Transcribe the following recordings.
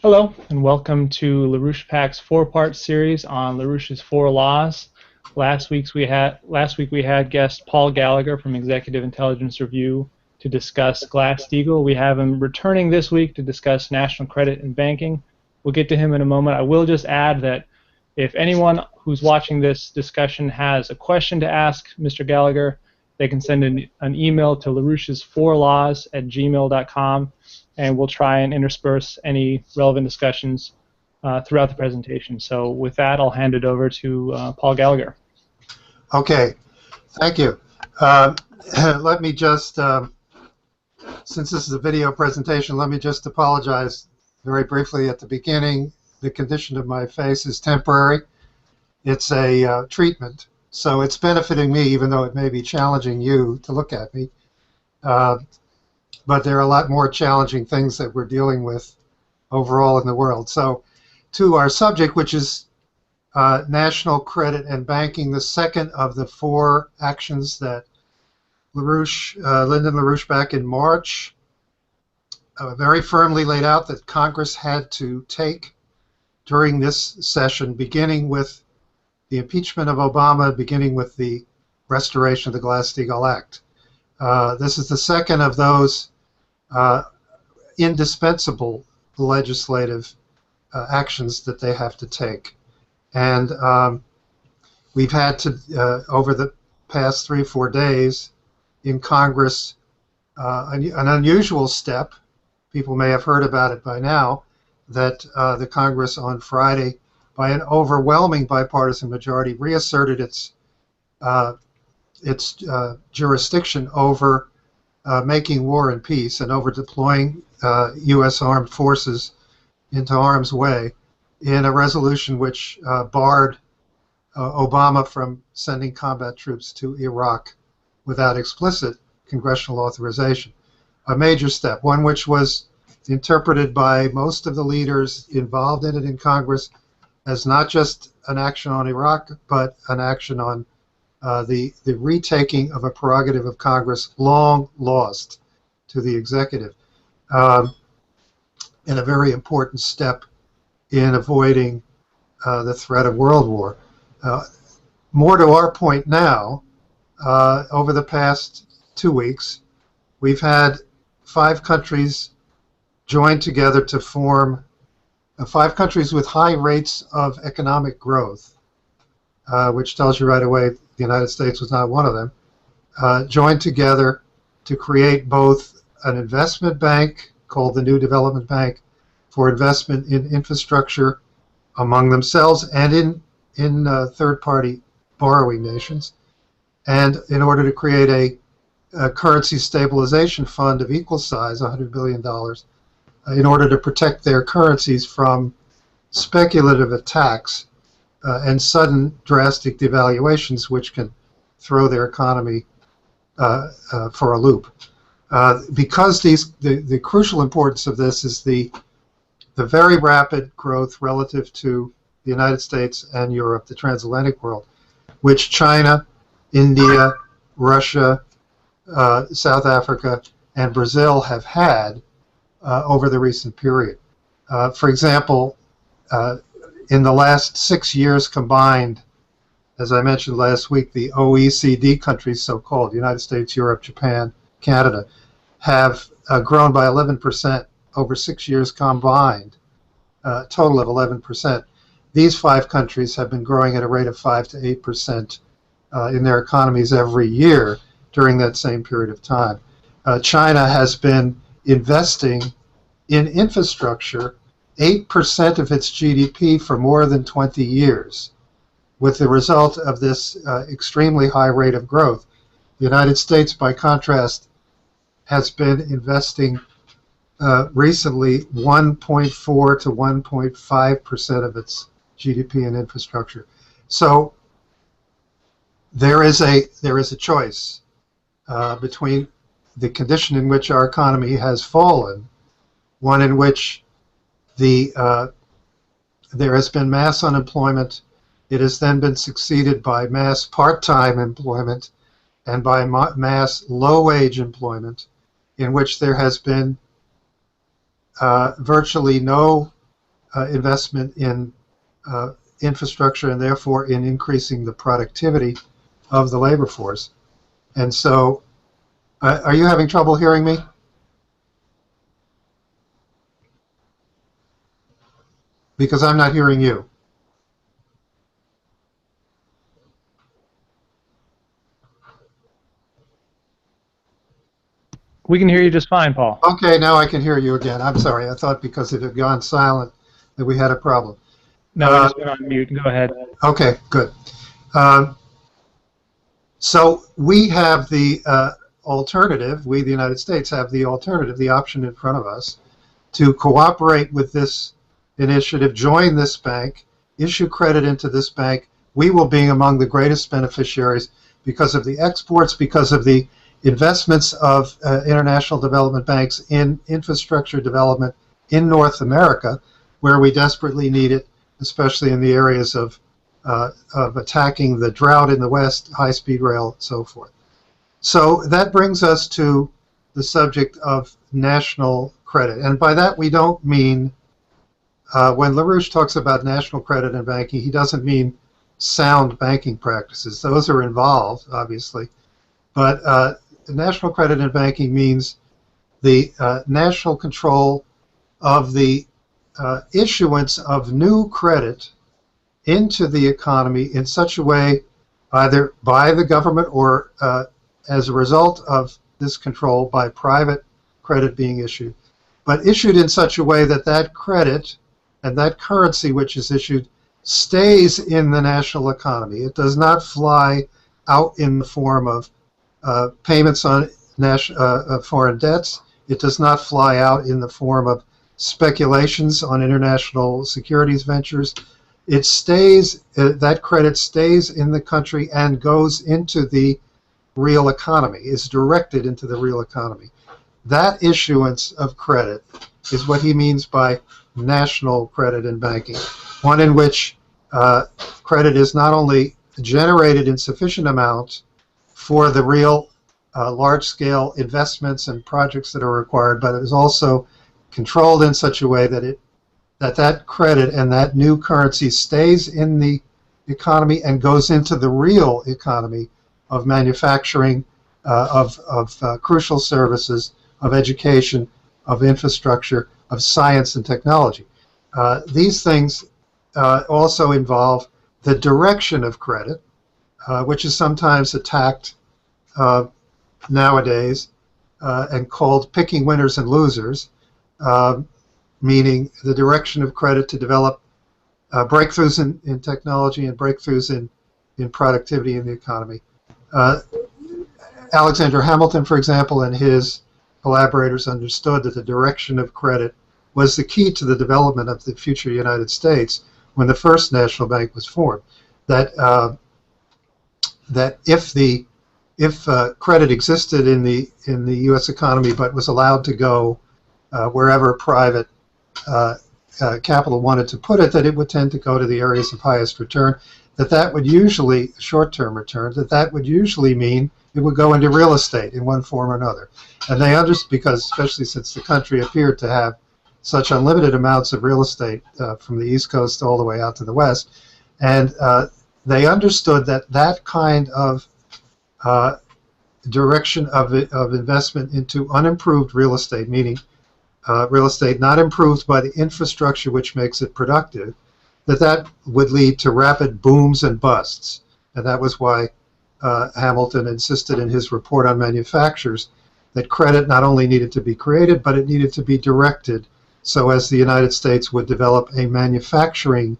Hello, and welcome to LaRouchePAC's four-part series on LaRouche's four laws. Last week we had guest Paul Gallagher from Executive Intelligence Review to discuss Glass-Steagall. We have him returning this week to discuss national credit and banking. We'll get to him in a moment. I will just add that if anyone who's watching this discussion has a question to ask Mr. Gallagher, they can send an email to larouches4laws@gmail.com, and we'll try and intersperse any relevant discussions throughout the presentation. So with that, I'll hand it over to Paul Gallagher. Okay, thank you. Let me just, since this is a video presentation, let me just apologize very briefly at the beginning. The condition of my face is temporary. It's a treatment, so it's benefiting me, even though it may be challenging you to look at me. But there are a lot more challenging things that we're dealing with overall in the world. So to our subject, which is national credit and banking, the second of the four actions that Lyndon LaRouche back in March very firmly laid out that Congress had to take during this session, beginning with the impeachment of Obama, beginning with the restoration of the Glass-Steagall Act. This is the second of those indispensable legislative actions that they have to take. And we've had to, over the past 3 or 4 days in Congress, an unusual step. People may have heard about it by now, that the Congress on Friday, by an overwhelming bipartisan majority, reasserted its jurisdiction over making war and peace and over deploying U.S. armed forces into harm's way in a resolution which barred Obama from sending combat troops to Iraq without explicit congressional authorization. A major step, one which was interpreted by most of the leaders involved in it in Congress as not just an action on Iraq, but an action on the retaking of a prerogative of Congress long lost to the executive, and a very important step in avoiding the threat of world war. More to our point now, over the past 2 weeks, we've had 5 countries join together to form 5 countries with high rates of economic growth, which tells you right away the United States was not one of them, joined together to create both an investment bank called the New Development Bank for investment in infrastructure among themselves and in third-party borrowing nations, and in order to create a currency stabilization fund of equal size, $100 billion, in order to protect their currencies from speculative attacks and sudden drastic devaluations which can throw their economy for a loop. Because the crucial importance of this is the very rapid growth relative to the United States and Europe, the transatlantic world, which China, India, Russia, South Africa, and Brazil have had over the recent period. For example, in the last 6 years combined, as I mentioned last week, the OECD countries, so-called, United States, Europe, Japan, Canada, have grown by 11% over 6 years combined, a total of 11%. These 5 countries have been growing at a rate of 5 to 8% in their economies every year during that same period of time. China has been investing in infrastructure 8% of its GDP for more than 20 years, with the result of this extremely high rate of growth. The United States, by contrast, has been investing recently 1.4 to 1.5% of its GDP in infrastructure. So there is a choice between the condition in which our economy has fallen, one in which there has been mass unemployment. It has then been succeeded by mass part-time employment and by mass low-wage employment, in which there has been virtually no investment in infrastructure and therefore in increasing the productivity of the labor force. And so, are you having trouble hearing me? Because I'm not hearing you. We can hear you just fine, Paul. Okay, now I can hear you again. I'm sorry. I thought because it had gone silent that we had a problem. No, we just went on mute. Go ahead. Okay, good. So we have the alternative, we, the United States, have the alternative, the option in front of us to cooperate with this initiative, join this bank, issue credit into this bank. We will be among the greatest beneficiaries because of the exports, because of the investments of international development banks in infrastructure development in North America, where we desperately need it, especially in the areas of attacking the drought in the West, high-speed rail, and so forth. So that brings us to the subject of national credit. And by that we don't mean, when LaRouche talks about national credit and banking, he doesn't mean sound banking practices. Those are involved, obviously. But national credit and banking means the national control of the issuance of new credit into the economy in such a way, either by the government or as a result of this control by private credit being issued, but issued in such a way that that credit and that currency which is issued stays in the national economy. It does not fly out in the form of payments on foreign debts. It does not fly out in the form of speculations on international securities ventures. It stays, that credit stays in the country and goes into the real economy, is directed into the real economy. That issuance of credit is what he means by national credit and banking, one in which credit is not only generated in sufficient amounts for the real large-scale investments and projects that are required, but it is also controlled in such a way that that credit and that new currency stays in the economy and goes into the real economy of manufacturing, of crucial services, of education, of infrastructure, of science and technology. These things also involve the direction of credit, which is sometimes attacked nowadays and called picking winners and losers, meaning the direction of credit to develop breakthroughs in technology and breakthroughs in productivity in the economy. Alexander Hamilton, for example, and his collaborators understood that the direction of credit was the key to the development of the future United States when the first national bank was formed. That if credit existed in the U.S. economy but was allowed to go wherever private capital wanted to put it, that it would tend to go to the areas of highest return, that would usually, short-term return, that would usually mean it would go into real estate in one form or another. And they understood, because especially since the country appeared to have such unlimited amounts of real estate from the East Coast all the way out to the West, and they understood that that kind of direction of investment into unimproved real estate, meaning real estate not improved by the infrastructure which makes it productive, that would lead to rapid booms and busts. And that was why Hamilton insisted in his report on manufacturers that credit not only needed to be created, but it needed to be directed so as the United States would develop a manufacturing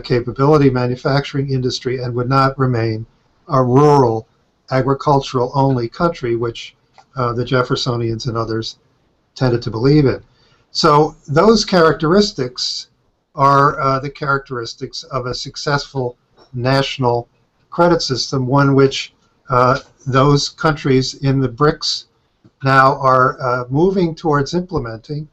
capability, manufacturing industry, and would not remain a rural, agricultural-only country, which the Jeffersonians and others tended to believe in. So those characteristics are the characteristics of a successful national credit system, one which those countries in the BRICS now are moving towards implementing.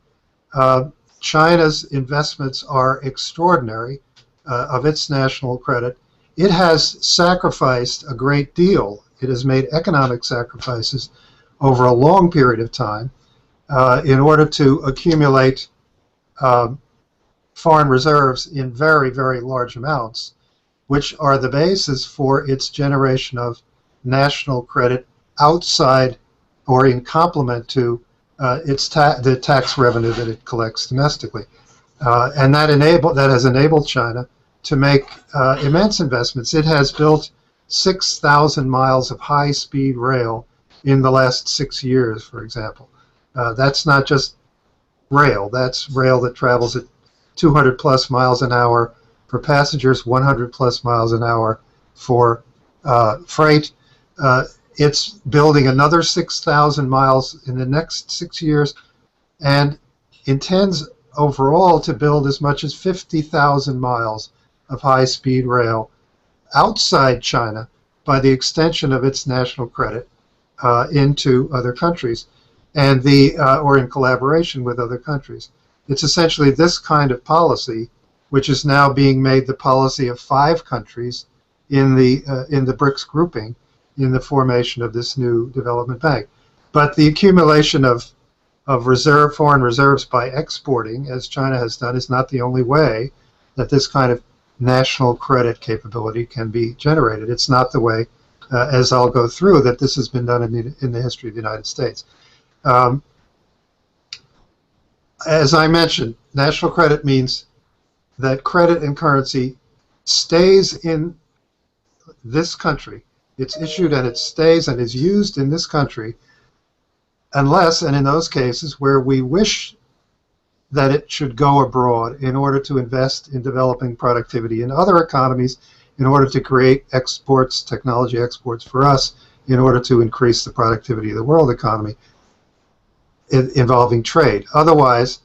China's investments are extraordinary of its national credit. It has sacrificed a great deal. It has made economic sacrifices over a long period of time in order to accumulate foreign reserves in very, very large amounts, which are the basis for its generation of national credit outside or in complement to the tax revenue that it collects domestically. And that has enabled China to make immense investments. It has built 6,000 miles of high-speed rail in the last 6 years, for example. That's not just rail. That's rail that travels at 200 plus miles an hour for passengers, 100 plus miles an hour for freight. It's building another 6,000 miles in the next 6 years and intends overall to build as much as 50,000 miles of high-speed rail outside China by the extension of its national credit into other countries, and or in collaboration with other countries. It's essentially this kind of policy which is now being made the policy of 5 countries in the BRICS grouping in the formation of this new development bank. But the accumulation of foreign reserves by exporting, as China has done, is not the only way that this kind of national credit capability can be generated. It's not the way, as I'll go through, that this has been done in the history of the United States. As I mentioned, national credit means that credit and currency stays in this country. It's issued and it stays and is used in this country unless, and in those cases where we wish that it should go abroad in order to invest in developing productivity in other economies, in order to create exports, technology exports for us, in order to increase the productivity of the world economy involving trade. Otherwise,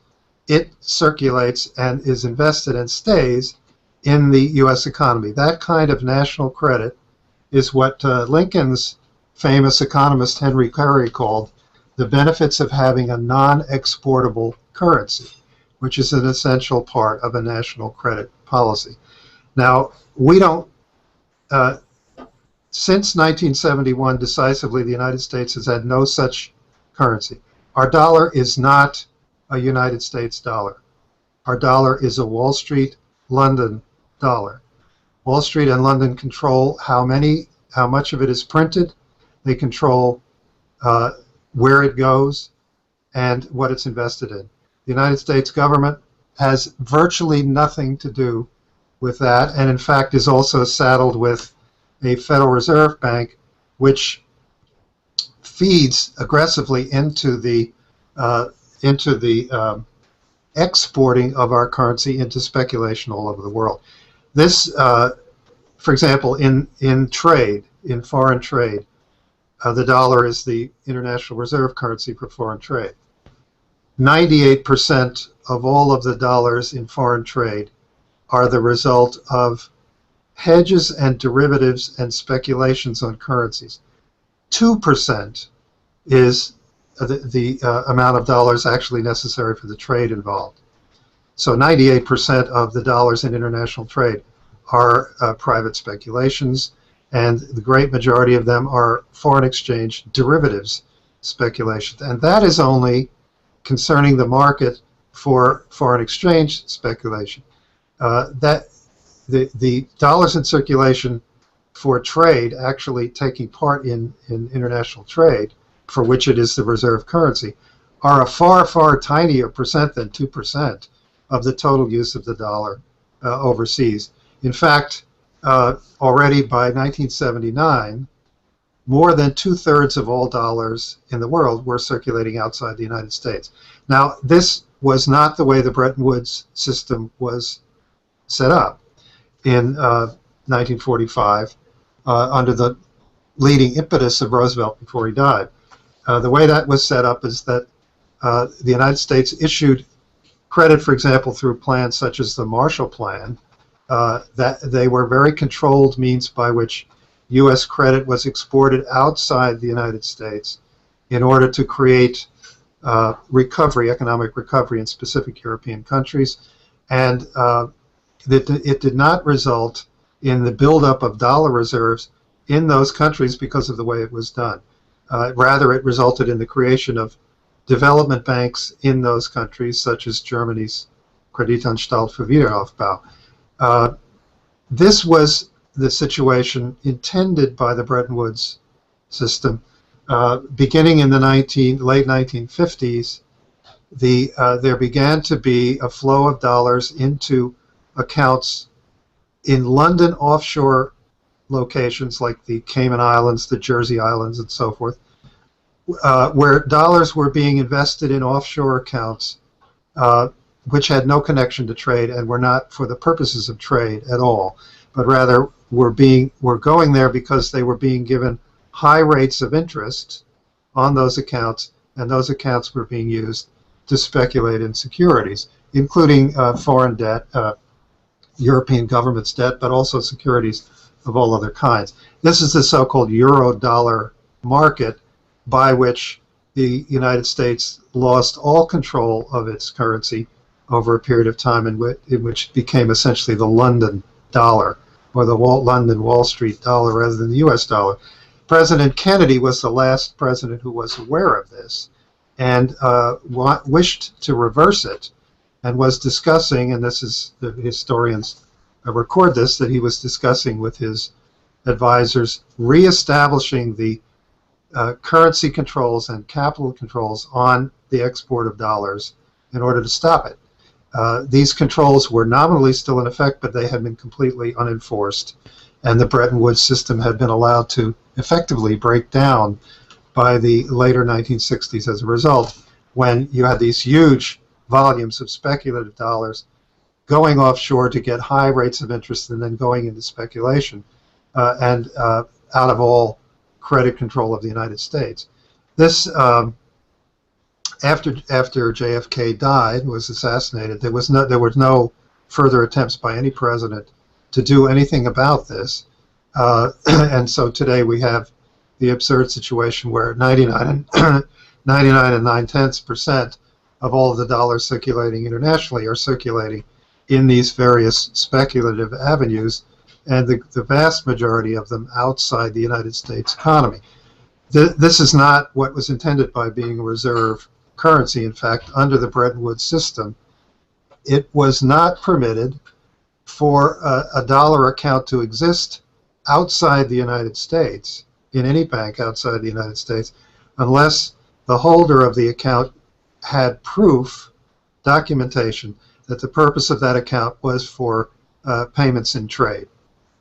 it circulates and is invested and stays in the U.S. economy. That kind of national credit is what Lincoln's famous economist Henry Carey called the benefits of having a non-exportable currency, which is an essential part of a national credit policy. Now, we don't, since 1971, decisively, the United States has had no such currency. Our dollar is not a United States dollar. Our dollar is a Wall Street, London dollar. Wall Street and London control how much of it is printed. They control where it goes and what it's invested in. The United States government has virtually nothing to do with that, and in fact is also saddled with a Federal Reserve Bank which feeds aggressively into the exporting of our currency into speculation all over the world. This, for example, in trade, in foreign trade, the dollar is the international reserve currency for foreign trade. 98% of all of the dollars in foreign trade are the result of hedges and derivatives and speculations on currencies. 2% is the amount of dollars actually necessary for the trade involved. So 98% of the dollars in international trade are private speculations, and the great majority of them are foreign exchange derivatives speculations. And that is only concerning the market for foreign exchange speculation. That the dollars in circulation for trade, actually taking part in international trade, for which it is the reserve currency, are a far, far tinier percent than 2% of the total use of the dollar overseas. In fact, already by 1979, more than 2/3 of all dollars in the world were circulating outside the United States. Now, this was not the way the Bretton Woods system was set up in 1945 under the leading impetus of Roosevelt before he died. The way that was set up is that the United States issued credit, for example, through plans such as the Marshall Plan, that they were very controlled means by which U.S. credit was exported outside the United States in order to create economic recovery in specific European countries. And it did not result in the buildup of dollar reserves in those countries because of the way it was done. Rather, it resulted in the creation of development banks in those countries, such as Germany's Kreditanstalt für Wiederaufbau. This was the situation intended by the Bretton Woods system. Beginning in the late 1950s, there began to be a flow of dollars into accounts in London offshore locations like the Cayman Islands, the Jersey Islands, and so forth, where dollars were being invested in offshore accounts which had no connection to trade and were not for the purposes of trade at all, but rather were going there because they were being given high rates of interest on those accounts, and those accounts were being used to speculate in securities, including foreign debt, European government's debt, but also securities of all other kinds. This is the so-called euro-dollar market, by which the United States lost all control of its currency over a period of time in which it became essentially the London dollar, or the London Wall Street dollar rather than the U.S. dollar. President Kennedy was the last president who was aware of this and wished to reverse it, and was discussing, and this is, the historians record this, that he was discussing with his advisors reestablishing the currency controls and capital controls on the export of dollars in order to stop it. These controls were nominally still in effect, but they had been completely unenforced, and the Bretton Woods system had been allowed to effectively break down by the later 1960s as a result, when you had these huge volumes of speculative dollars going offshore to get high rates of interest and then going into speculation and out of all credit control of the United States. This, after JFK died, was assassinated, there were no further attempts by any president to do anything about this, and so today we have the absurd situation where 99 and 9/10% of all of the dollars circulating internationally are circulating in these various speculative avenues, and the vast majority of them outside the United States economy. This is not what was intended by being a reserve currency. In fact, under the Bretton Woods system, it was not permitted for a dollar account to exist outside the United States, in any bank outside the United States, unless the holder of the account had proof, documentation, that the purpose of that account was for payments in trade,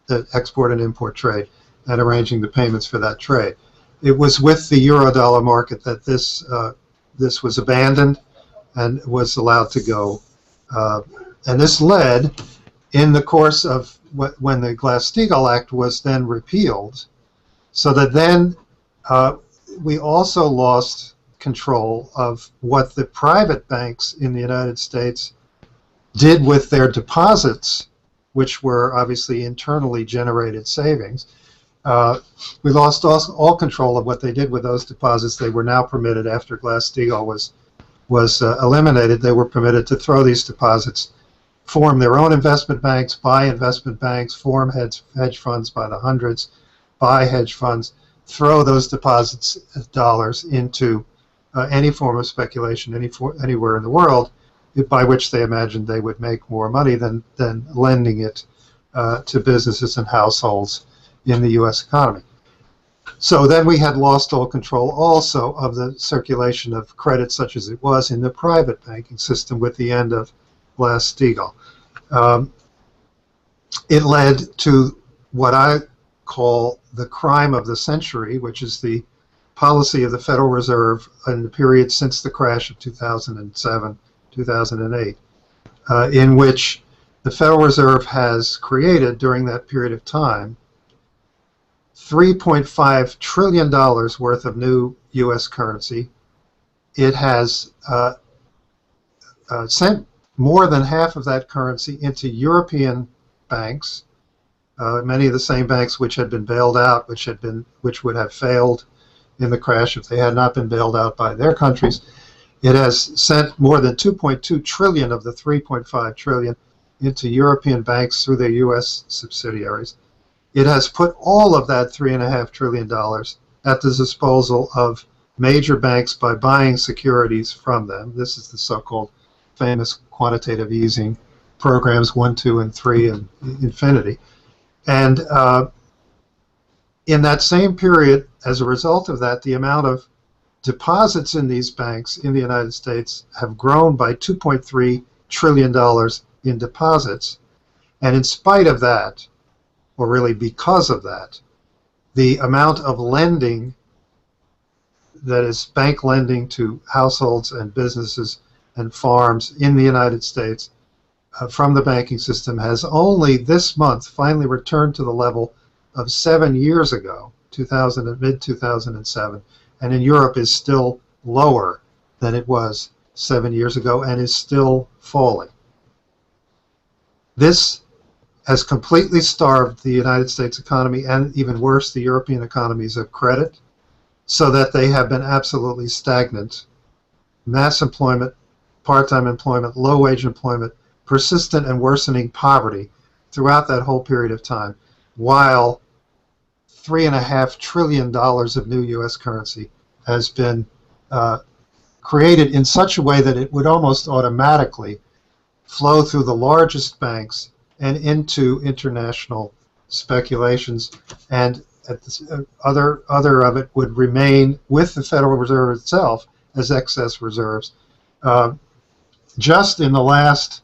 the export and import trade, and arranging the payments for that trade. It was with the euro-dollar market that this was abandoned and was allowed to go. And this led, in the course of when the Glass-Steagall Act was then repealed, so that then we also lost control of what the private banks in the United States did with their deposits, which were obviously internally generated savings. We lost all control of what they did with those deposits. They were now permitted, after Glass-Steagall was eliminated, they were permitted to throw these deposits, form their own investment banks, buy investment banks, form hedge funds by the hundreds, buy hedge funds, throw those deposits as dollars into any form of speculation anywhere in the world, by which they imagined they would make more money than lending it to businesses and households in the U.S. economy. So then we had lost all control also of the circulation of credit, such as it was in the private banking system with the end of Glass-Steagall. It led to what I call the crime of the century, which is the policy of the Federal Reserve in the period since the crash of 2007, 2008, in which the Federal Reserve has created during that period of time $3.5 trillion worth of new U.S. currency. It has sent more than half of that currency into European banks, many of the same banks which had been bailed out, which would have failed in the crash if they had not been bailed out by their countries. It has sent more than 2.2 trillion of the 3.5 trillion into European banks through their U.S. subsidiaries. It has put all of that $3.5 trillion at the disposal of major banks by buying securities from them. This is the so-called famous quantitative easing programs 1, 2, and 3, and infinity. And in that same period, as a result of that, the amount of deposits in these banks in the United States have grown by $2.3 trillion in deposits. And in spite of that, or really because of that, the amount of lending, that is bank lending to households and businesses and farms in the United States from the banking system, has only this month finally returned to the level of 7 years ago, mid-2007, and in Europe is still lower than it was 7 years ago and is still falling. This has completely starved the United States economy, and even worse, the European economies, of credit, so that they have been absolutely stagnant. Mass employment, part-time employment, low-wage employment, persistent and worsening poverty throughout that whole period of time, while $3.5 trillion of new U.S. currency has been created in such a way that it would almost automatically flow through the largest banks and into international speculations, and other of it would remain with the Federal Reserve itself as excess reserves. Just in the last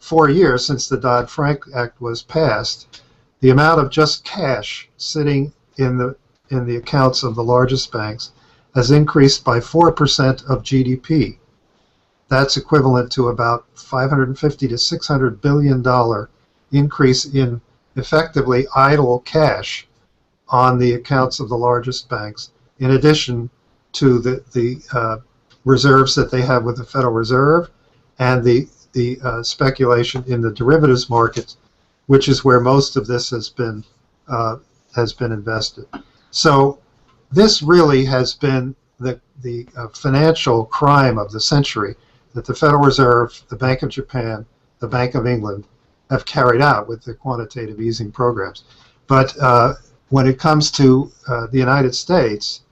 4 years since the Dodd-Frank Act was passed, the amount of just cash sitting in the accounts of the largest banks has increased by 4% of GDP. That's equivalent to about $550 to $600 billion increase in effectively idle cash on the accounts of the largest banks, in addition to the reserves that they have with the Federal Reserve and the speculation in the derivatives markets, which is where most of this has been invested. So this really has been the financial crime of the century that the Federal Reserve, the Bank of Japan, the Bank of England have carried out with the quantitative easing programs. But when it comes to the United States,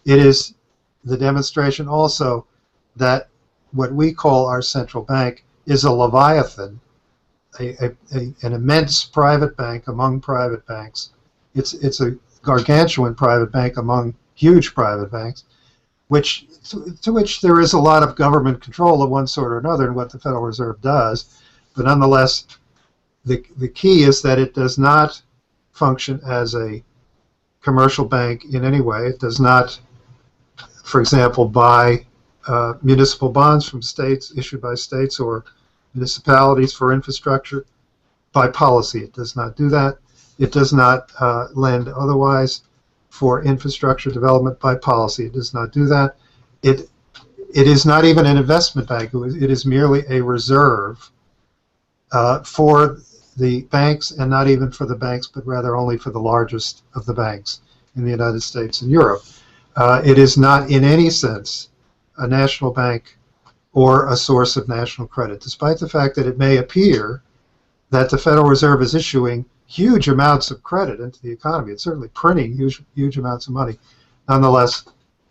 it is the demonstration also that what we call our central bank is a leviathan, an immense private bank among private banks. It's a gargantuan private bank among huge private banks, to which there is a lot of government control of one sort or another in what the Federal Reserve does. But nonetheless, the key is that it does not function as a commercial bank in any way. It does not, for example, buy municipal bonds from states, issued by states or municipalities for infrastructure. By policy, it does not do that. It does not lend otherwise for infrastructure development. By policy, it does not do that. It is not even an investment bank. It is merely a reserve for the banks, and not even for the banks, but rather only for the largest of the banks in the United States and Europe. It is not in any sense a national bank or a source of national credit, despite the fact that it may appear that the Federal Reserve is issuing huge amounts of credit into the economy. It's certainly printing huge amounts of money. Nonetheless,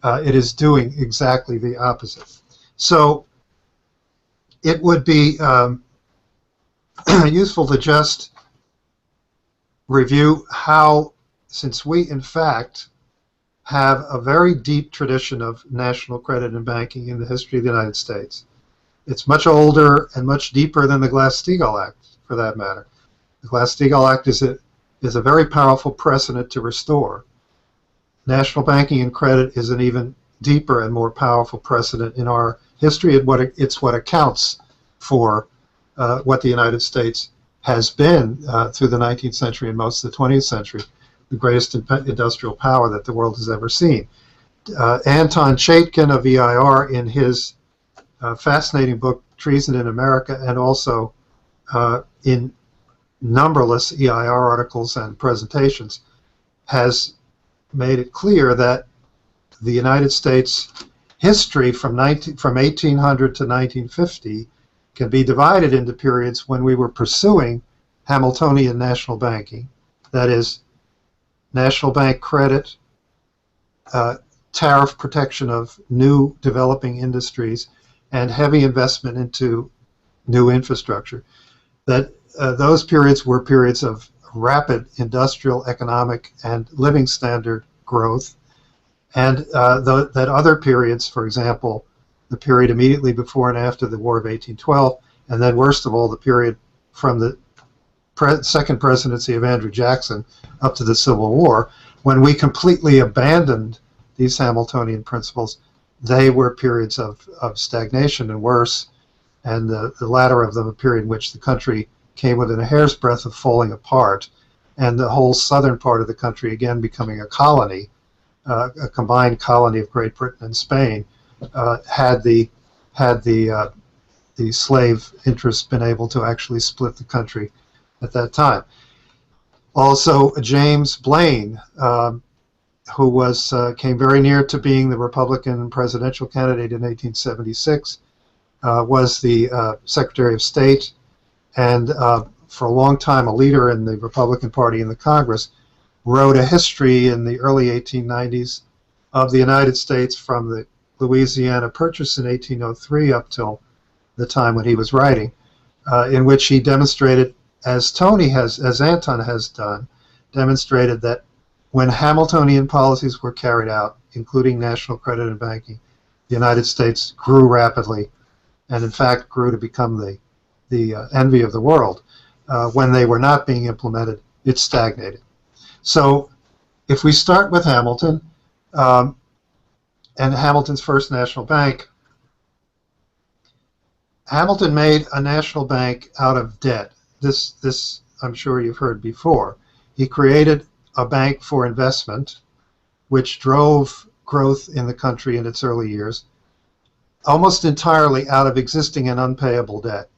it is doing exactly the opposite. So it would be useful to just review how, since we in fact have a very deep tradition of national credit and banking in the history of the United States. It's much older and much deeper than the Glass-Steagall Act, for that matter. The Glass-Steagall Act is a very powerful precedent to restore. National banking and credit is an even deeper and more powerful precedent in our history. It's what accounts for what the United States has been through the 19th century and most of the 20th century, the greatest industrial power that the world has ever seen. Anton Chaikin of EIR, in his fascinating book Treason in America, and also in numberless EIR articles and presentations, has made it clear that the United States history from 1800 to 1950 can be divided into periods when we were pursuing Hamiltonian national banking, that is, national bank credit, tariff protection of new developing industries, and heavy investment into new infrastructure, that those periods were periods of rapid industrial, economic, and living standard growth, and that other periods, for example, the period immediately before and after the War of 1812, and then worst of all, the period from the second presidency of Andrew Jackson up to the Civil War, when we completely abandoned these Hamiltonian principles, they were periods of stagnation and worse, and the latter of them a period in which the country came within a hair's breadth of falling apart, and the whole southern part of the country again becoming a colony, a combined colony of Great Britain and Spain, had the slave interests been able to actually split the country at that time. Also, James Blaine, who came very near to being the Republican presidential candidate in 1876, was the Secretary of State, and for a long time a leader in the Republican Party in the Congress, wrote a history in the early 1890s of the United States from the Louisiana Purchase in 1803 up till the time when he was writing, in which he demonstrated, as Anton has done, demonstrated that when Hamiltonian policies were carried out, including national credit and banking, the United States grew rapidly, and in fact grew to become the envy of the world. When they were not being implemented, it stagnated. So if we start with Hamilton, and Hamilton's first national bank, Hamilton made a national bank out of debt. This I'm sure you've heard before. He created a bank for investment, which drove growth in the country in its early years, almost entirely out of existing and unpayable debt.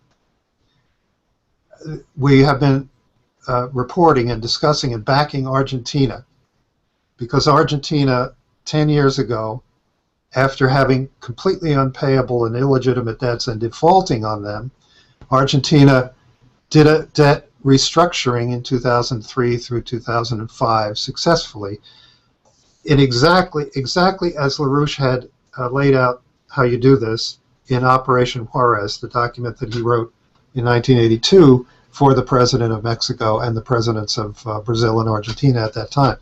We have been reporting and discussing and backing Argentina, because Argentina 10 years ago, after having completely unpayable and illegitimate debts and defaulting on them, Argentina did a debt restructuring in 2003 through 2005 successfully, in exactly as LaRouche had laid out how you do this in Operation Juarez, the document that he wrote in 1982 for the President of Mexico and the presidents of Brazil and Argentina at that time.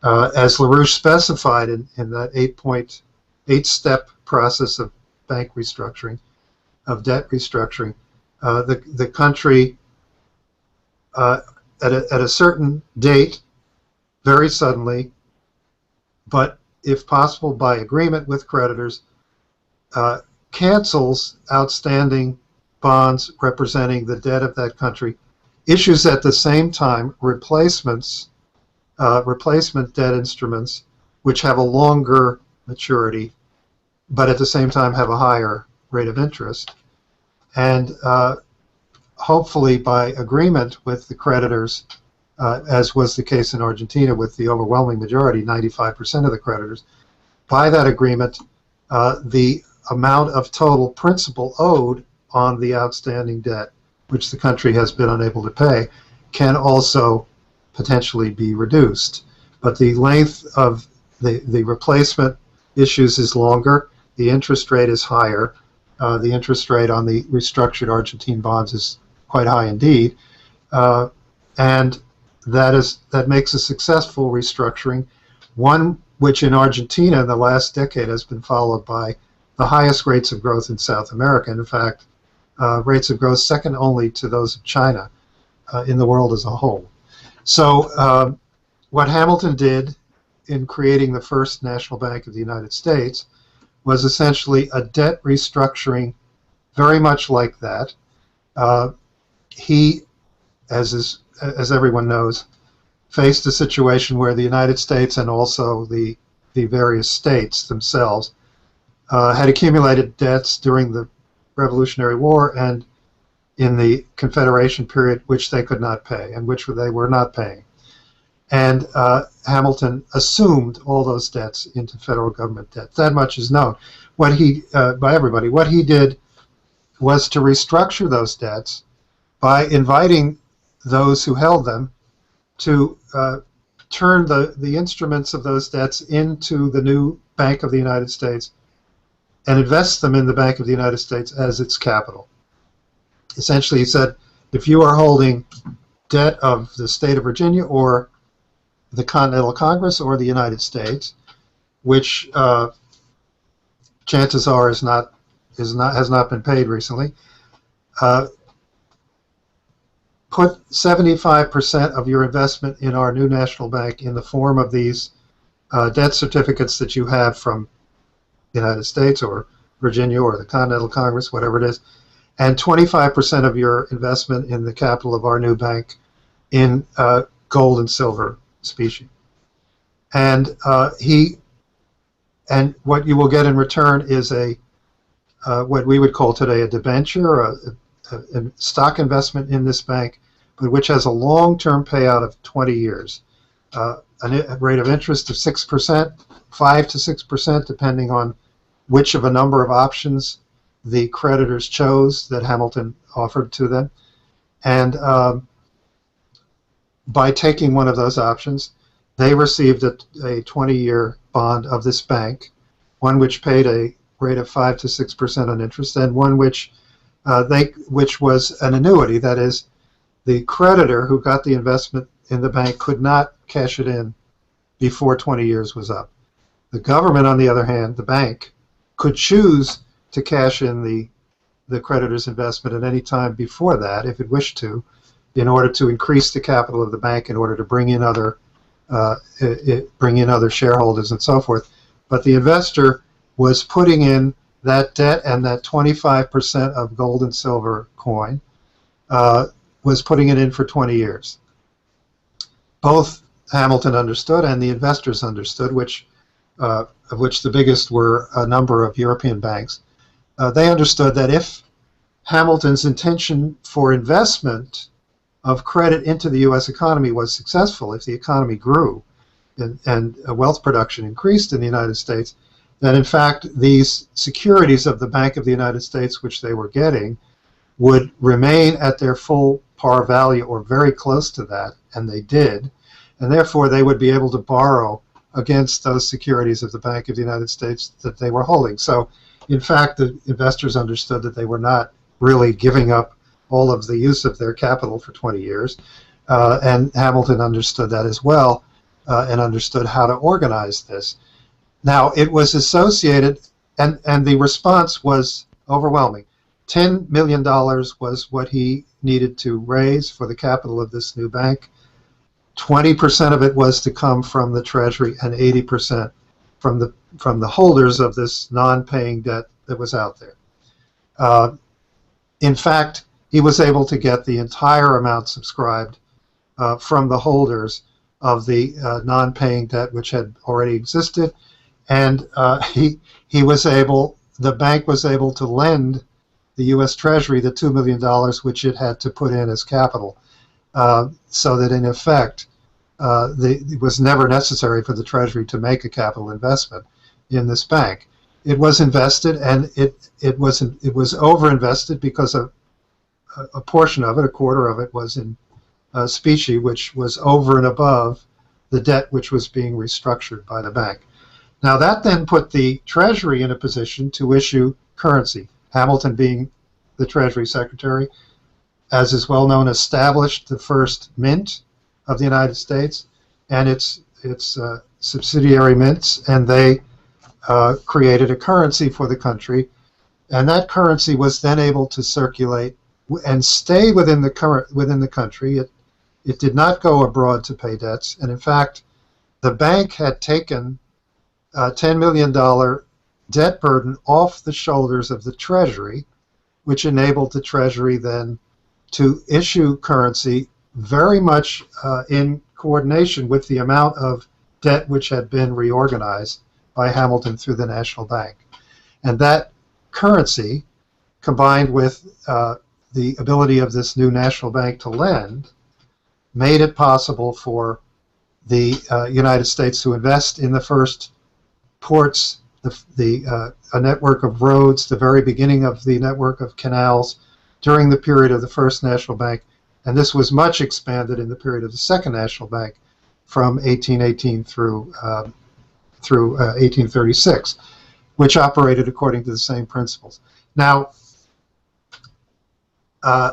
As LaRouche specified in that 8-step process of bank restructuring, of debt restructuring, the country at a certain date, very suddenly, but if possible by agreement with creditors, cancels outstanding bonds representing the debt of that country, issues at the same time replacement debt instruments which have a longer maturity, but at the same time have a higher rate of interest, and hopefully by agreement with the creditors, as was the case in Argentina with the overwhelming majority, 95% of the creditors, by that agreement, the amount of total principal owed on the outstanding debt, which the country has been unable to pay, can also potentially be reduced. But the length of the replacement issues is longer, the interest rate is higher, the interest rate on the restructured Argentine bonds is quite high indeed, and that makes a successful restructuring, one which in Argentina in the last decade has been followed by the highest rates of growth in South America. In fact, rates of growth second only to those of China in the world as a whole. So what Hamilton did in creating the first national bank of the United States was essentially a debt restructuring very much like that. He, as everyone knows, faced a situation where the United States and also the various states themselves had accumulated debts during the Revolutionary War and in the Confederation period, which they could not pay and which they were not paying. And Hamilton assumed all those debts into federal government debt. That much is known. What he, by everybody, what he did was to restructure those debts by inviting those who held them to turn the instruments of those debts into the new Bank of the United States and invest them in the Bank of the United States as its capital. essentially he said, if you are holding debt of the state of Virginia or the Continental Congress or the United States, which chances are has not been paid recently, put 75% of your investment in our new national bank in the form of these debt certificates that you have from the United States or Virginia or the Continental Congress, whatever it is, and 25% of your investment in the capital of our new bank in gold and silver specie. And what you will get in return is what we would call today a debenture, a stock investment in this bank, but which has a long-term payout of 20 years, a rate of interest of 6%, 5 to 6%, depending on which of a number of options the creditors chose that Hamilton offered to them. And by taking one of those options, they received a 20-year bond of this bank, one which paid a rate of 5 to 6% on interest, and one which was an annuity. That is, the creditor who got the investment in the bank could not cash it in before 20 years was up. The government, on the other hand, the bank, could choose to cash in the creditor's investment at any time before that, if it wished to, in order to increase the capital of the bank, in order to bring in other shareholders and so forth. But the investor was putting in that debt, and that 25% of gold and silver coin was putting it in for 20 years. Both Hamilton understood and the investors understood, of which the biggest were a number of European banks. They understood that if Hamilton's intention for investment of credit into the U.S. economy was successful, if the economy grew and wealth production increased in the United States, that in fact these securities of the Bank of the United States, which they were getting, would remain at their full par value or very close to that, and they did, and therefore they would be able to borrow against those securities of the Bank of the United States that they were holding. So in fact, the investors understood that they were not really giving up all of the use of their capital for 20 years, and Hamilton understood that as well, and understood how to organize this. Now, it was associated, and the response was overwhelming. $10 million was what he needed to raise for the capital of this new bank. 20% of it was to come from the Treasury, and 80% from the holders of this non-paying debt that was out there. In fact, he was able to get the entire amount subscribed from the holders of the non-paying debt which had already existed, and the bank was able to lend the U.S. Treasury the $2 million which it had to put in as capital, so that in effect it was never necessary for the Treasury to make a capital investment in this bank. It was invested, and it was overinvested because a portion of it, a quarter of it, was in specie, which was over and above the debt which was being restructured by the bank. Now that then put the Treasury in a position to issue currency. Hamilton, being the Treasury Secretary, as is well known, established the first mint of the United States and its subsidiary mints, and they created a currency for the country, and that currency was then able to circulate and stay within the country. It did not go abroad to pay debts, and in fact, the bank had taken a $10 million debt burden off the shoulders of the Treasury, which enabled the Treasury then to issue currency very much in coordination with the amount of debt which had been reorganized by Hamilton through the National Bank. And that currency, combined with the ability of this new national bank to lend, made it possible for the United States to invest in the first ports, a network of roads, the very beginning of the network of canals during the period of the First National Bank, and this was much expanded in the period of the Second National Bank from 1818 through 1836, which operated according to the same principles. Now, Uh,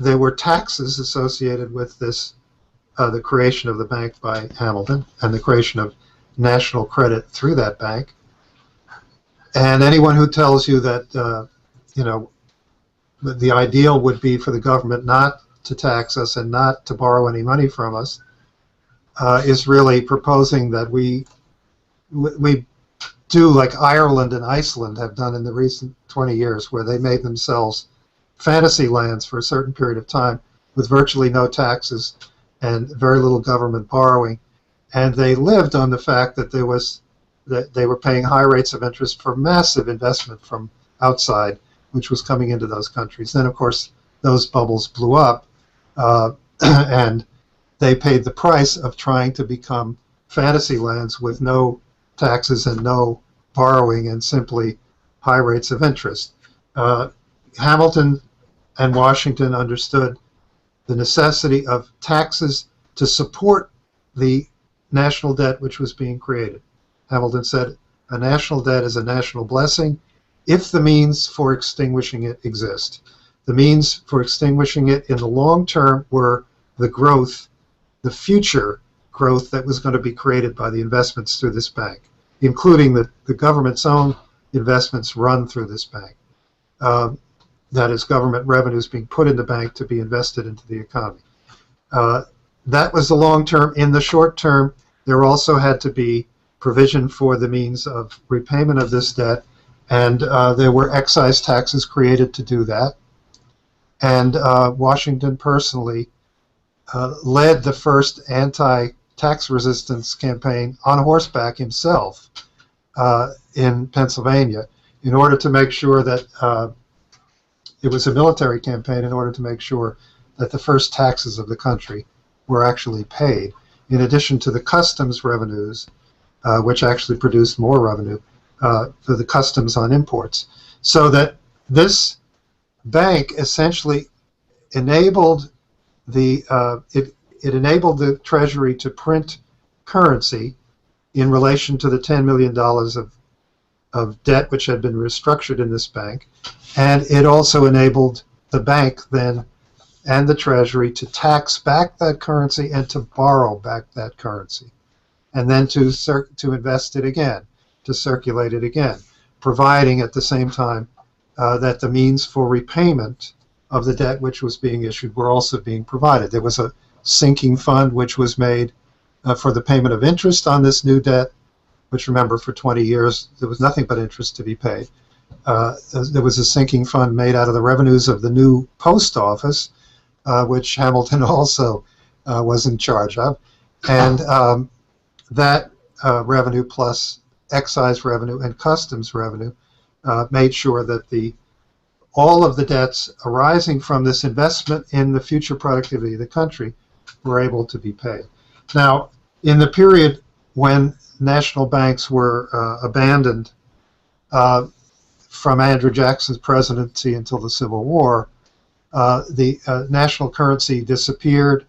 there were taxes associated with this, the creation of the bank by Hamilton and the creation of national credit through that bank. And anyone who tells you that, you know, the ideal would be for the government not to tax us and not to borrow any money from us is really proposing that we do like Ireland and Iceland have done in the recent 20 years, where they made themselves fantasy lands for a certain period of time with virtually no taxes and very little government borrowing. And they lived on the fact that that they were paying high rates of interest for massive investment from outside, which was coming into those countries. Then, of course, those bubbles blew up, and they paid the price of trying to become fantasy lands with no taxes and no borrowing and simply high rates of interest. Hamilton and Washington understood the necessity of taxes to support the national debt which was being created. Hamilton said, a national debt is a national blessing if the means for extinguishing it exist. The means for extinguishing it in the long term were the growth, the future growth that was going to be created by the investments through this bank, including the government's own investments run through this bank. That is, government revenues being put in the bank to be invested into the economy. That was the long term. In the short term, there also had to be provision for the means of repayment of this debt, and there were excise taxes created to do that. And Washington personally led the first anti-tax resistance campaign on horseback himself in Pennsylvania, in order to make sure that it was a military campaign in order to make sure that the first taxes of the country were actually paid, in addition to the customs revenues, which actually produced more revenue for the customs on imports. So that this bank essentially enabled it enabled the Treasury to print currency in relation to the $10 million of debt which had been restructured in this bank, and it also enabled the bank then and the Treasury to tax back that currency and to borrow back that currency, and then to invest it again, to circulate it again, providing at the same time that the means for repayment of the debt which was being issued were also being provided. There was a sinking fund which was made for the payment of interest on this new debt, which, remember, for 20 years there was nothing but interest to be paid. There was a sinking fund made out of the revenues of the new post office, which Hamilton also was in charge of, and that revenue plus excise revenue and customs revenue made sure that all of the debts arising from this investment in the future productivity of the country were able to be paid. Now, in the period when national banks were abandoned from Andrew Jackson's presidency until the Civil War, the national currency disappeared.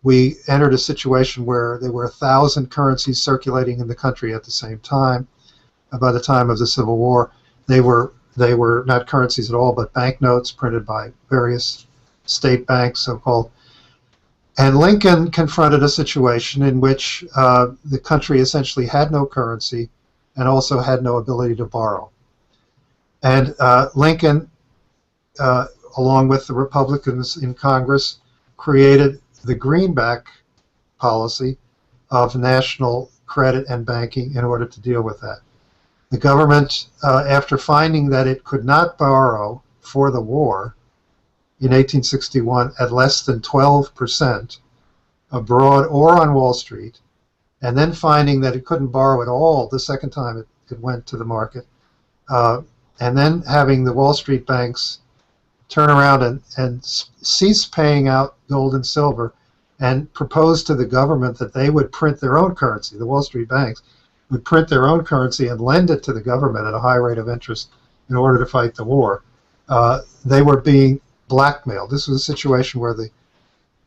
We entered a situation where there were 1,000 currencies circulating in the country at the same time. By the time of the Civil War, they were not currencies at all, but banknotes printed by various state banks, so-called. And Lincoln confronted a situation in which the country essentially had no currency and also had no ability to borrow. And Lincoln, along with the Republicans in Congress, created the Greenback policy of national credit and banking in order to deal with that. The government, after finding that it could not borrow for the war in 1861 at less than 12% abroad or on Wall Street, and then finding that it couldn't borrow at all the second time it went to the market, and then having the Wall Street banks turn around and cease paying out gold and silver and propose to the government that they would print their own currency. The Wall Street banks would print their own currency and lend it to the government at a high rate of interest in order to fight the war. They were being blackmailed. This was a situation where the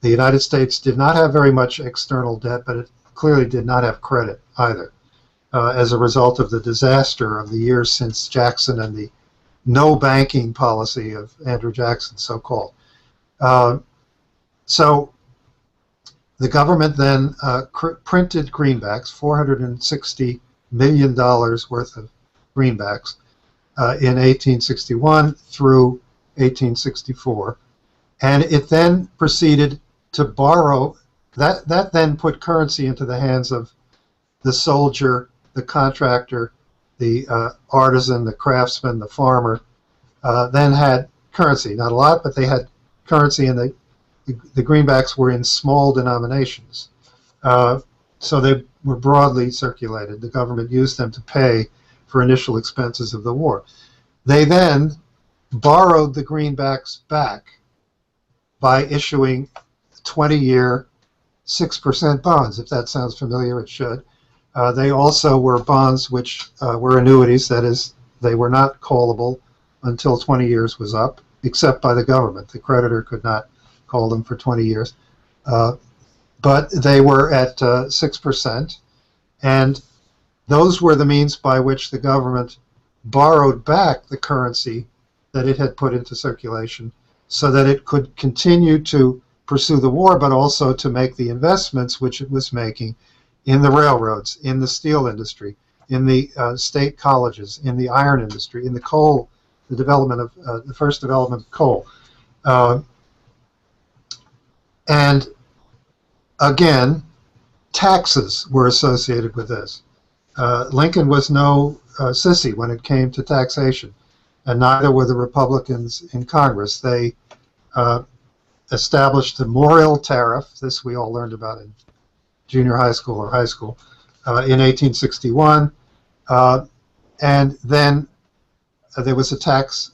United States did not have very much external debt, but it clearly did not have credit either, as a result of the disaster of the years since Jackson and the no banking policy of Andrew Jackson, so-called. So the government then printed greenbacks, $460 million worth of greenbacks in 1861 through 1864. And it then proceeded to borrow. That then put currency into the hands of the soldier, the contractor, the artisan, the craftsman, the farmer, then had currency. Not a lot, but they had currency, and the greenbacks were in small denominations. So they were broadly circulated. The government used them to pay for initial expenses of the war. They then borrowed the greenbacks back by issuing 20-year 6% bonds. If that sounds familiar, it should. They also were bonds which were annuities. That is, they were not callable until 20 years was up, except by the government. The creditor could not call them for 20 years. But they were at 6%, and those were the means by which the government borrowed back the currency that it had put into circulation so that it could continue to pursue the war, but also to make the investments which it was making in the railroads, in the steel industry, in the state colleges, in the iron industry, in the coal, the development of the first development of coal. And again, taxes were associated with this. Lincoln was no sissy when it came to taxation, and neither were the Republicans in Congress. They established the Morrill Tariff. This we all learned about in junior high school or high school in 1861. And then there was a tax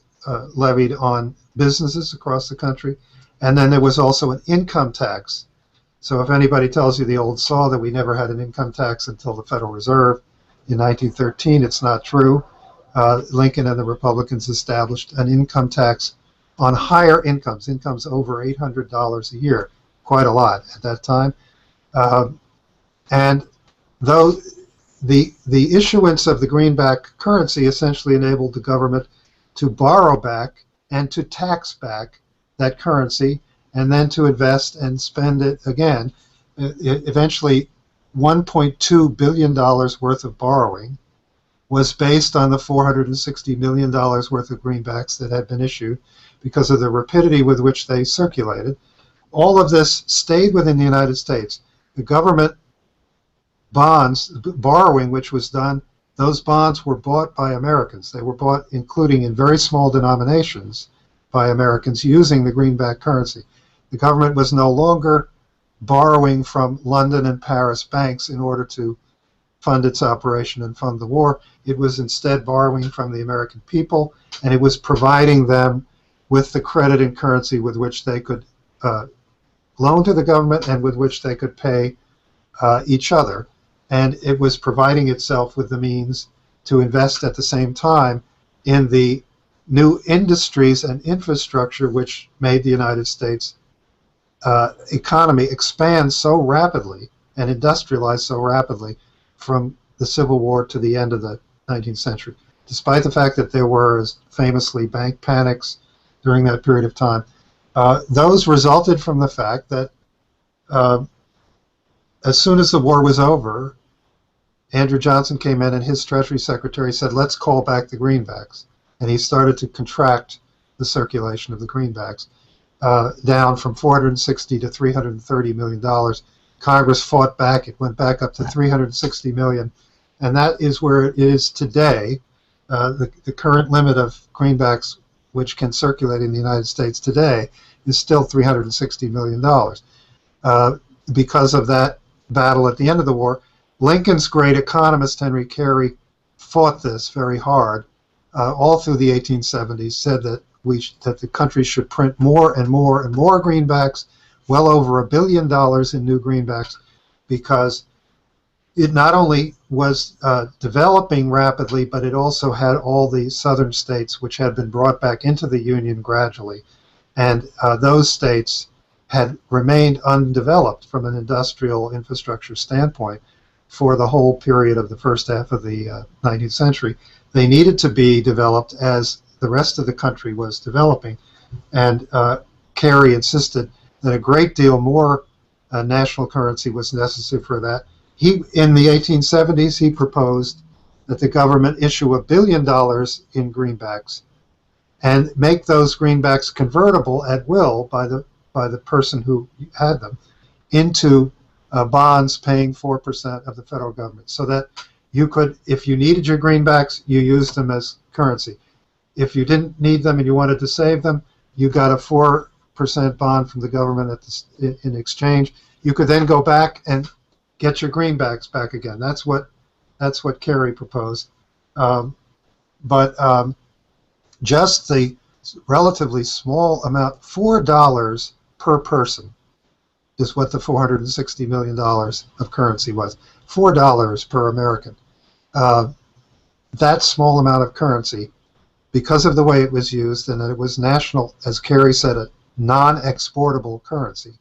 levied on businesses across the country. And then there was also an income tax. So if anybody tells you the old saw that we never had an income tax until the Federal Reserve in 1913, it's not true. Lincoln and the Republicans established an income tax on higher incomes, incomes over $800 a year, quite a lot at that time. And though the issuance of the greenback currency essentially enabled the government to borrow back and to tax back that currency and then to invest and spend it again. Eventually, $1.2 billion worth of borrowing was based on the $460 million worth of greenbacks that had been issued because of the rapidity with which they circulated. All of this stayed within the United States. The government bonds, borrowing which was done, those bonds were bought by Americans. They were bought, including in very small denominations, by Americans using the greenback currency. The government was no longer borrowing from London and Paris banks in order to fund its operation and fund the war. It was instead borrowing from the American people, and it was providing them with the credit and currency with which they could loan to the government and with which they could pay each other. And it was providing itself with the means to invest at the same time in the new industries and infrastructure which made the United States economy expand so rapidly and industrialize so rapidly from the Civil War to the end of the 19th century. Despite the fact that there were famously bank panics during that period of time, those resulted from the fact that as soon as the war was over, Andrew Johnson came in and his Treasury Secretary said, let's call back the greenbacks. And he started to contract the circulation of the greenbacks down from $460 to $330 million. Congress fought back. It went back up to $360 million. And that is where it is today. The current limit of greenbacks which can circulate in the United States today is still $360 million. Because of that battle at the end of the war, Lincoln's great economist, Henry Carey, fought this very hard all through the 1870s, said that that the country should print more and more and more greenbacks, well over $1 billion in new greenbacks, because it not only was developing rapidly, but it also had all the southern states which had been brought back into the Union gradually. And those states had remained undeveloped from an industrial infrastructure standpoint for the whole period of the first half of the 19th century. They needed to be developed as the rest of the country was developing. And Carey insisted that a great deal more national currency was necessary for that. In the 1870s, he proposed that the government issue $1 billion in greenbacks and make those greenbacks convertible at will by the person who had them into bonds paying 4% of the federal government, so that you could, if you needed your greenbacks, you used them as currency. If you didn't need them and you wanted to save them, you got a 4% bond from the government in exchange. You could then go back and get your greenbacks back again. That's what Carey proposed. But just the relatively small amount, $4 per person, is what the $460 million of currency was. $4 per American. That small amount of currency, because of the way it was used, and that it was national, as Carey said, a non-exportable currency,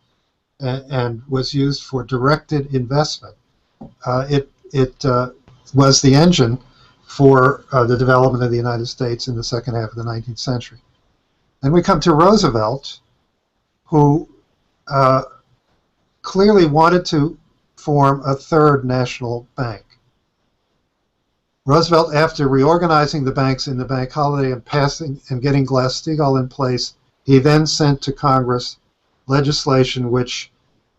and was used for directed investment. It was the engine for the development of the United States in the second half of the 19th century. And we come to Roosevelt, who clearly wanted to form a third national bank. Roosevelt, after reorganizing the banks in the bank holiday and passing and getting Glass-Steagall in place, he then sent to Congress legislation which,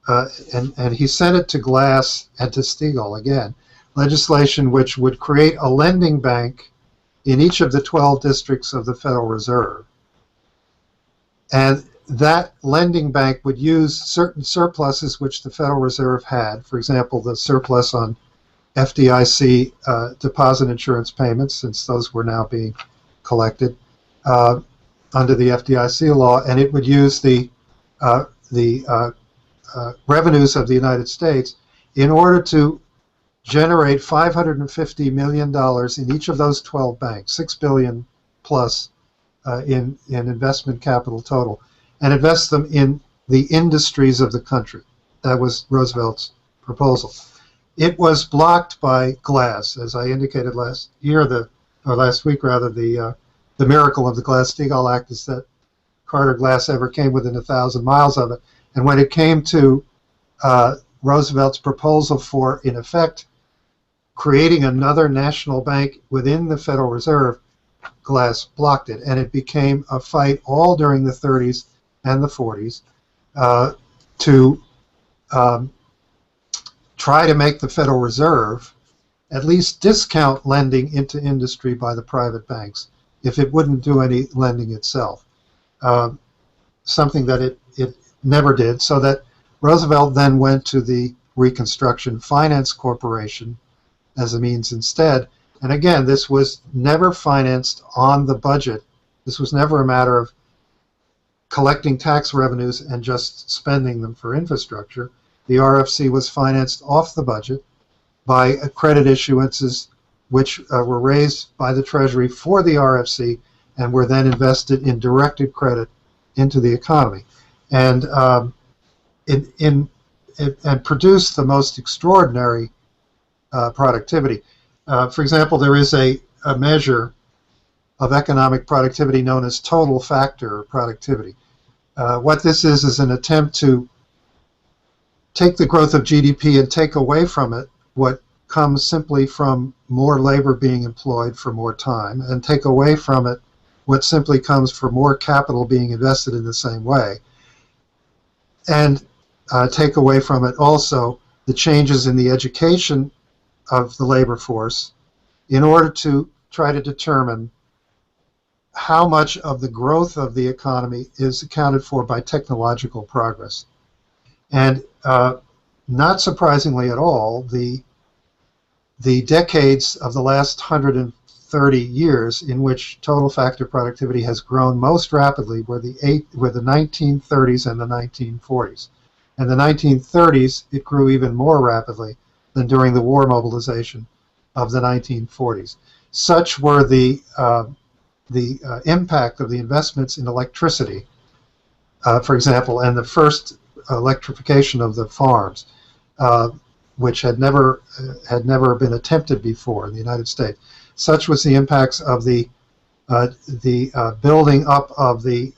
and he sent it to Glass and to Steagall again, legislation which would create a lending bank in each of the 12 districts of the Federal Reserve. And that lending bank would use certain surpluses which the Federal Reserve had, for example, the surplus on FDIC deposit insurance payments, since those were now being collected under the FDIC law, and it would use the revenues of the United States in order to generate $550 million in each of those 12 banks, $6 billion plus in investment capital total, and invest them in the industries of the country. That was Roosevelt's proposal. It was blocked by Glass, as I indicated last week, the miracle of the Glass-Steagall Act is that Carter Glass ever came within 1,000 miles of it. And when it came to Roosevelt's proposal for, in effect, creating another national bank within the Federal Reserve, Glass blocked it, and it became a fight all during the 30s and the 40s to try to make the Federal Reserve at least discount lending into industry by the private banks if it wouldn't do any lending itself, something that it never did, so that Roosevelt then went to the Reconstruction Finance Corporation as a means instead. And again, this was never financed on the budget. This was never a matter of collecting tax revenues and just spending them for infrastructure. The RFC was financed off the budget by credit issuances which were raised by the Treasury for the RFC and were then invested in directed credit into the economy. And and produced the most extraordinary productivity. For example, there is a measure of economic productivity known as total factor productivity. What this is an attempt to take the growth of GDP and take away from it what comes simply from more labor being employed for more time, and take away from it what simply comes from more capital being invested in the same way, and take away from it also the changes in the education of the labor force in order to try to determine how much of the growth of the economy is accounted for by technological progress. And not surprisingly at all, the decades of the last 130 years in which total factor productivity has grown most rapidly were the 1930s and the 1940s. In the 1930s, it grew even more rapidly than during the war mobilization of the 1940s. Such were the impact of the investments in electricity, for example, and the first electrification of the farms, which had never been attempted before in the United States. Such was the impacts of the the building up of the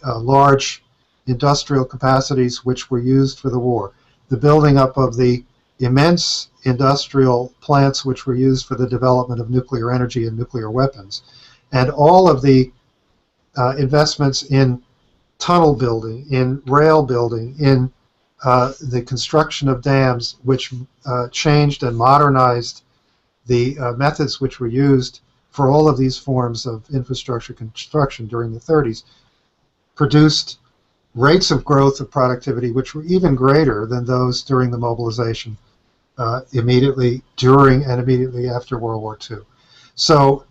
large industrial capacities which were used for the war, the building up of the immense industrial plants which were used for the development of nuclear energy and nuclear weapons, and all of the investments in tunnel building, in rail building, in the construction of dams, which changed and modernized the methods which were used for all of these forms of infrastructure construction during the 30s, produced rates of growth of productivity which were even greater than those during the mobilization immediately during and immediately after World War II. So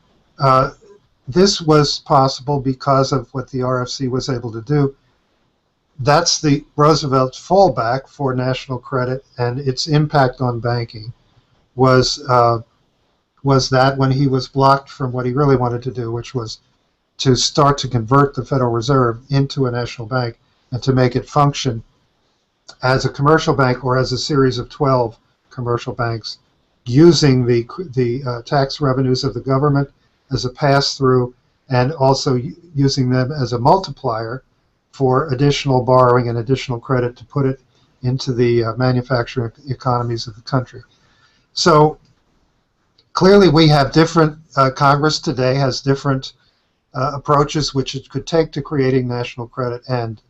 this was possible because of what the RFC was able to do. That's the Roosevelt fallback for national credit, and its impact on banking was that when he was blocked from what he really wanted to do, which was to start to convert the Federal Reserve into a national bank and to make it function as a commercial bank or as a series of 12 commercial banks, using the tax revenues of the government as a pass-through and also using them as a multiplier for additional borrowing and additional credit to put it into the manufacturing economies of the country. So clearly we have different, Congress today has different approaches which it could take to creating national credit and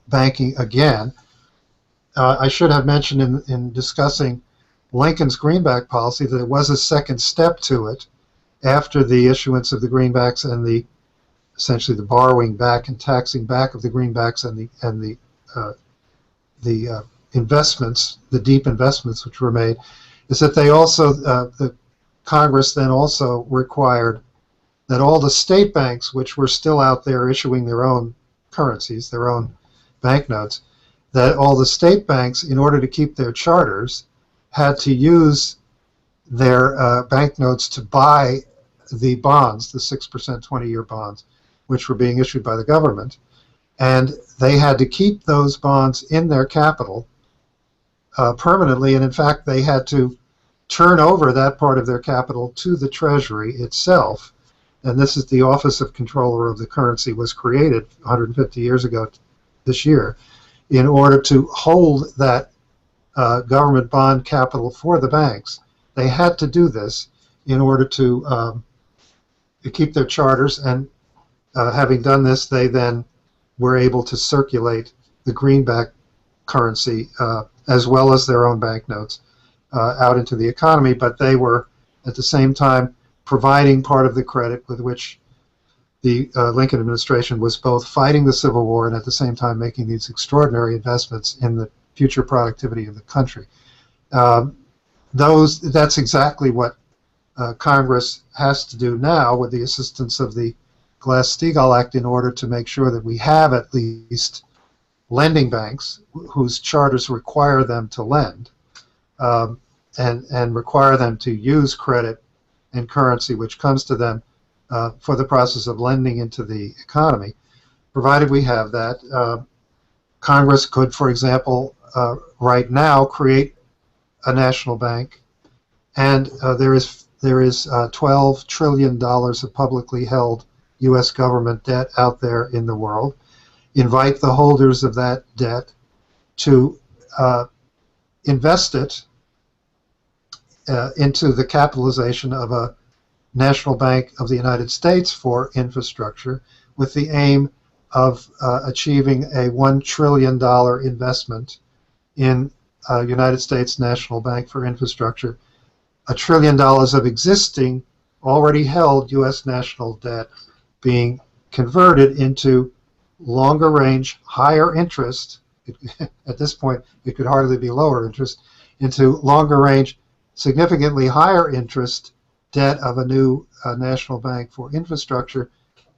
banking again. I should have mentioned in discussing Lincoln's Greenback policy that it was a second step to it after the issuance of the Greenbacks and essentially the borrowing back and taxing back of the Greenbacks and the investments, the deep investments which were made, is that they also, the Congress then also required that all the state banks which were still out there issuing their own currencies, their own banknotes, that all the state banks, in order to keep their charters, had to use their banknotes to buy the bonds, the 6% 20-year bonds, which were being issued by the government. And they had to keep those bonds in their capital permanently, and in fact they had to turn over that part of their capital to the Treasury itself. And this is the Office of Comptroller of the Currency, was created 150 years ago this year in order to hold that government bond capital for the banks. They had to do this in order to keep their charters, and having done this, they then were able to circulate the greenback currency as well as their own banknotes out into the economy, but they were at the same time providing part of the credit with which the Lincoln administration was both fighting the Civil War and at the same time making these extraordinary investments in the future productivity of the country. That's exactly what Congress has to do now with the assistance of the Glass-Steagall Act in order to make sure that we have at least lending banks whose charters require them to lend and require them to use credit and currency which comes to them for the process of lending into the economy. Provided we have that, Congress could, for example, right now create a national bank, and there is $12 trillion of publicly held U.S. government debt out there in the world. Invite the holders of that debt to invest it into the capitalization of a National Bank of the United States for infrastructure, with the aim of achieving a $1 trillion investment in a United States National Bank for infrastructure, $1 trillion of existing, already held U.S. national debt being converted into longer range, higher interest, at this point it could hardly be lower interest, into longer range, significantly higher interest debt of a new national bank for infrastructure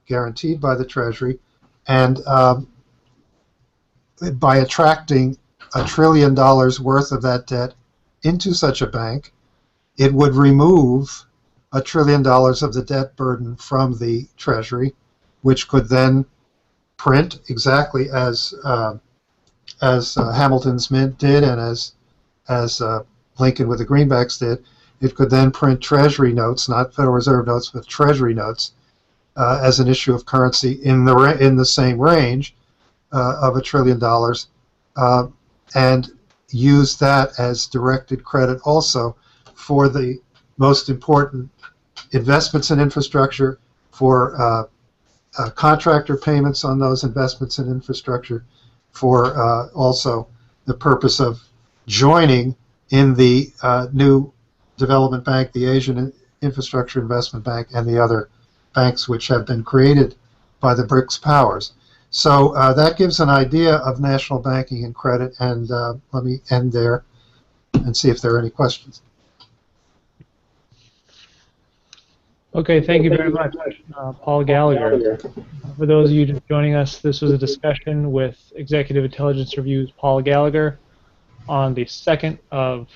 guaranteed by the Treasury. And by attracting $1 trillion worth of that debt into such a bank, it would remove $1 trillion of the debt burden from the Treasury, which could then print exactly as Hamilton's Mint did and as Lincoln with the Greenbacks did, it could then print Treasury notes, not Federal Reserve notes, but Treasury notes, as an issue of currency in the same range of $1 trillion, and use that as directed credit also for the most important investments in infrastructure, for contractor payments on those investments in infrastructure, for also the purpose of joining in the new development bank, the Asian Infrastructure Investment Bank, and the other banks which have been created by the BRICS powers. So that gives an idea of national banking and credit, and let me end there and see if there are any questions. Okay, thank you very much, Paul Gallagher. For those of you just joining us, this was a discussion with Executive Intelligence Review's Paul Gallagher on the second of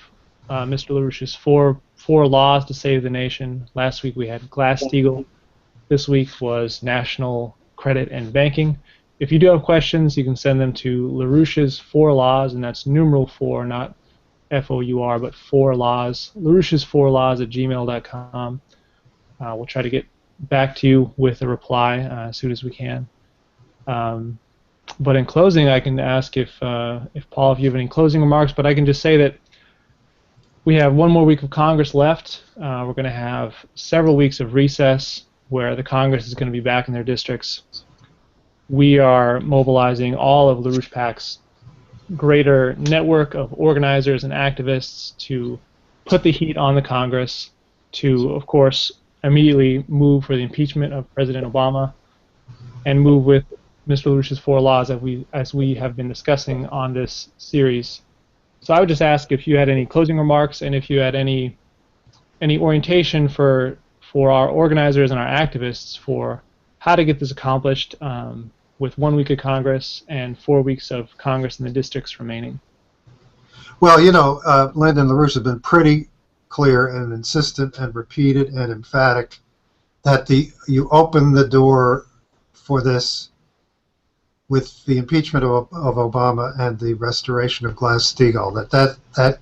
Mr. LaRouche's four laws to save the nation. Last week we had Glass-Steagall. This week was national credit and banking. If you do have questions, you can send them to LaRouche's 4 laws, and that's numeral 4, not F-O-U-R, but 4 laws. LaRouche's 4 laws at gmail.com. We'll try to get back to you with a reply as soon as we can. But in closing, I can ask if Paul, if you have any closing remarks, but I can just say that we have 1 more week of Congress left. We're going to have several weeks of recess where the Congress is going to be back in their districts. We are mobilizing all of LaRouchePAC's greater network of organizers and activists to put the heat on the Congress to, of course, immediately move for the impeachment of President Obama and move with Mr. LaRouche's 4 laws as we have been discussing on this series. So I would just ask if you had any closing remarks and if you had any orientation for our organizers and our activists for how to get this accomplished with 1 week of Congress and 4 weeks of Congress in the districts remaining. Well, you know, Lyndon LaRouche has been pretty clear and insistent and repeated and emphatic that you open the door for this with the impeachment of Obama and the restoration of Glass-Steagall. That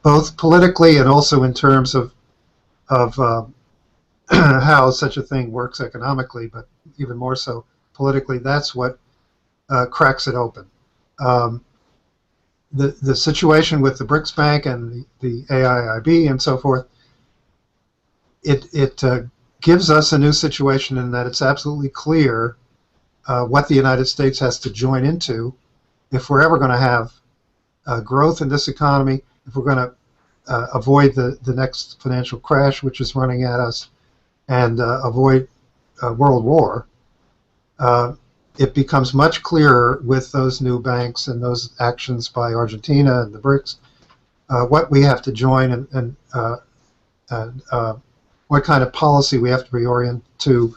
both politically and also in terms of how such a thing works economically, but even more so politically, that's what cracks it open. The situation with the BRICS Bank and the AIIB and so forth, it gives us a new situation in that it's absolutely clear what the United States has to join into if we're ever going to have growth in this economy, if we're going to avoid the next financial crash which is running at us, and avoid world war. It becomes much clearer with those new banks and those actions by Argentina and the BRICS what we have to join and what kind of policy we have to reorient to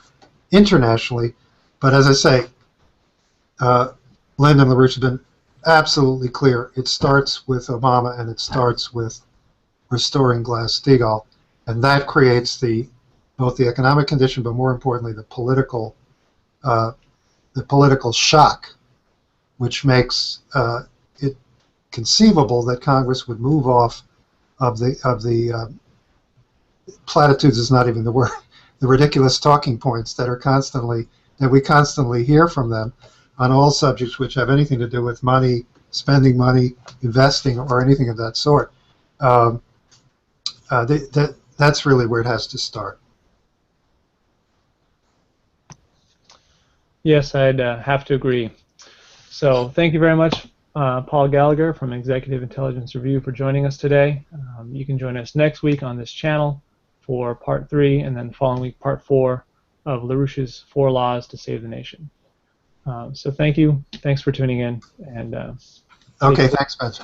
internationally. But as I say, Lyndon LaRouche has been absolutely clear. It starts with Obama and it starts with restoring Glass-Steagall, and that creates both the economic condition, but more importantly, the political shock, which makes it conceivable that Congress would move off of the platitudes is not even the word, the ridiculous talking points that we constantly hear from them on all subjects which have anything to do with money, spending money, investing, or anything of that sort. That's really where it has to start. Yes, I'd have to agree. So thank you very much, Paul Gallagher from Executive Intelligence Review, for joining us today. You can join us next week on this channel for Part 3, and then the following week, Part 4 of LaRouche's 4 Laws to Save the Nation. So thank you. Thanks for tuning in. And okay, thanks, Spencer.